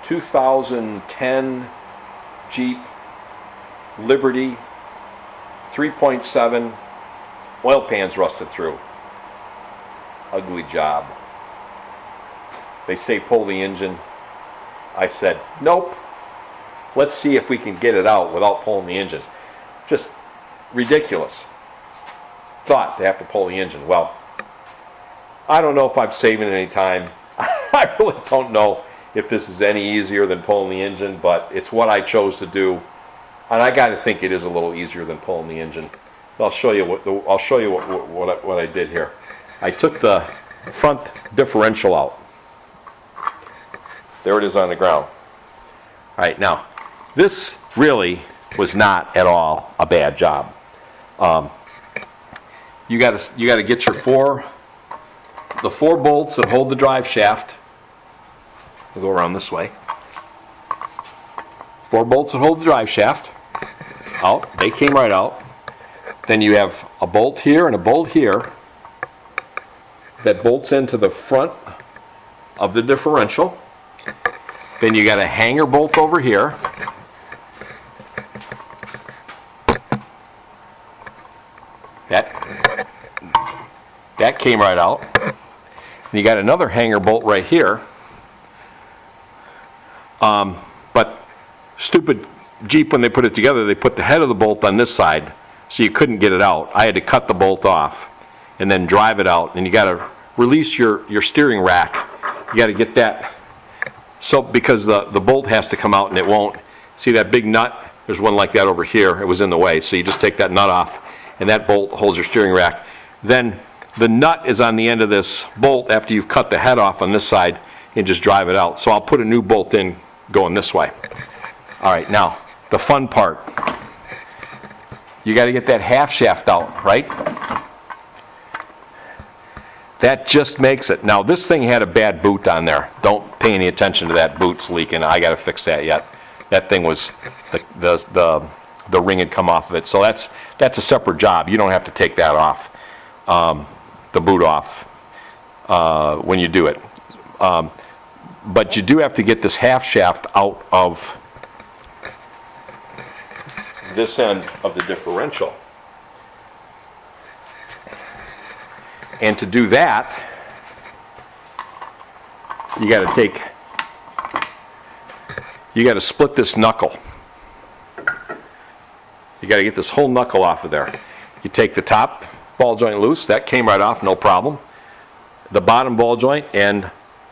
2010 Jeep Liberty 3.7. Oil pan's rusted through. Ugly job. They say pull the engine. I said, nope. Let's see if we can get it out without pulling the engine. Just ridiculous thought to have to pull the engine. Well, I don't know if I'm saving any time. I really don't know if this is any easier than pulling the engine, but it's what I chose to do, and I got to think it is a little easier than pulling the engine. I'll show you what I did here. I took the front differential out. There it is on the ground. All right, now this really was not at all a bad job. You got to get your four bolts that hold the drive shaft. We'll go around this way. 4 bolts that hold the drive shaft out. They came right out. Then you have a bolt here and a bolt here that bolts into the front of the differential. Then you got a hanger bolt over here. That came right out. And you got another hanger bolt right here. But stupid Jeep, when they put it together, they put the head of the bolt on this side, so you couldn't get it out. I had to cut the bolt off and then drive it out. And you got to release your steering rack. You got to get that, so because the bolt has to come out and it won't. See that big nut? There's one like that over here. It was in the way, so you just take that nut off, and that bolt holds your steering rack. Then the nut is on the end of this bolt after you've cut the head off on this side, and just drive it out. So I'll put a new bolt in going this way. All right, now the fun part. You got to get that half shaft out, right? That just makes it. Now this thing had a bad boot on there. Don't pay any attention to that boot's leaking. I got to fix that yet. That thing was the ring had come off of it. So that's a separate job. You don't have to take that off, the boot off, when you do it. But you do have to get this half shaft out of this end of the differential. And to do that, you got to split this knuckle. You got to get this whole knuckle off of there. You take the top ball joint loose. That came right off, no problem. The bottom ball joint and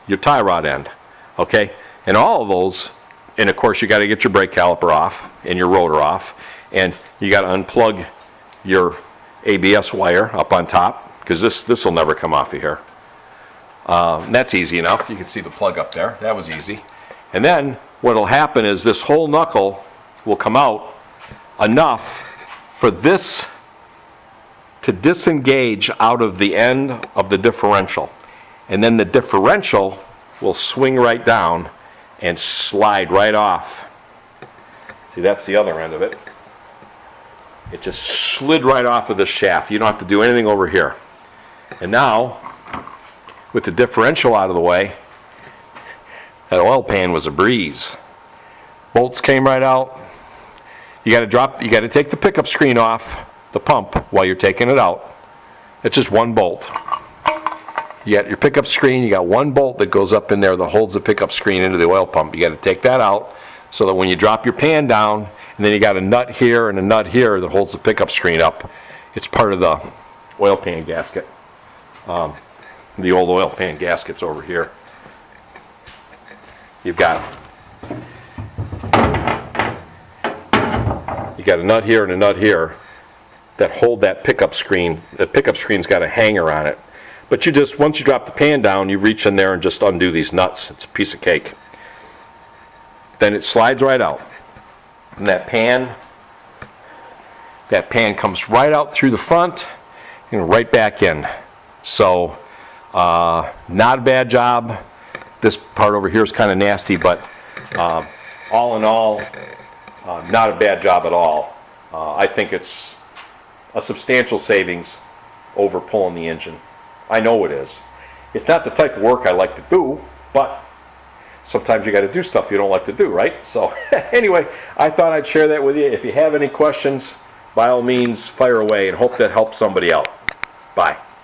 your tie rod end. Okay? And all of those, and of course you got to get your brake caliper off and your rotor off. And you got to unplug your ABS wire up on top, because this will never come off of here. That's easy enough. You can see the plug up there. That was easy. And then what will happen is this whole knuckle will come out enough for this to disengage out of the end of the differential. And then the differential will swing right down and slide right off. See, that's the other end of it. It just slid right off of the shaft. You don't have to do anything over here. And now, with the differential out of the way, that oil pan was a breeze. Bolts came right out. You got to take the pickup screen off the pump while you're taking it out. It's just one bolt. You got your pickup screen, you got one bolt that goes up in there that holds the pickup screen into the oil pump. You got to take that out so that when you drop your pan down, and then you got a nut here and a nut here that holds the pickup screen up. It's part of the oil pan gasket. The old oil pan gasket's over here. You got a nut here and a nut here that hold that pickup screen. The pickup screen's got a hanger on it. But you just, once you drop the pan down, you reach in there and just undo these nuts. It's a piece of cake. Then it slides right out. And that pan comes right out through the front and right back in. So, not a bad job. This part over here is kind of nasty, but all in all, not a bad job at all. I think it's a substantial savings over pulling the engine. I know it is. It's not the type of work I like to do, but sometimes you got to do stuff you don't like to do, right? So anyway, I thought I'd share that with you. If you have any questions, by all means, fire away, and hope that helps somebody out. Bye.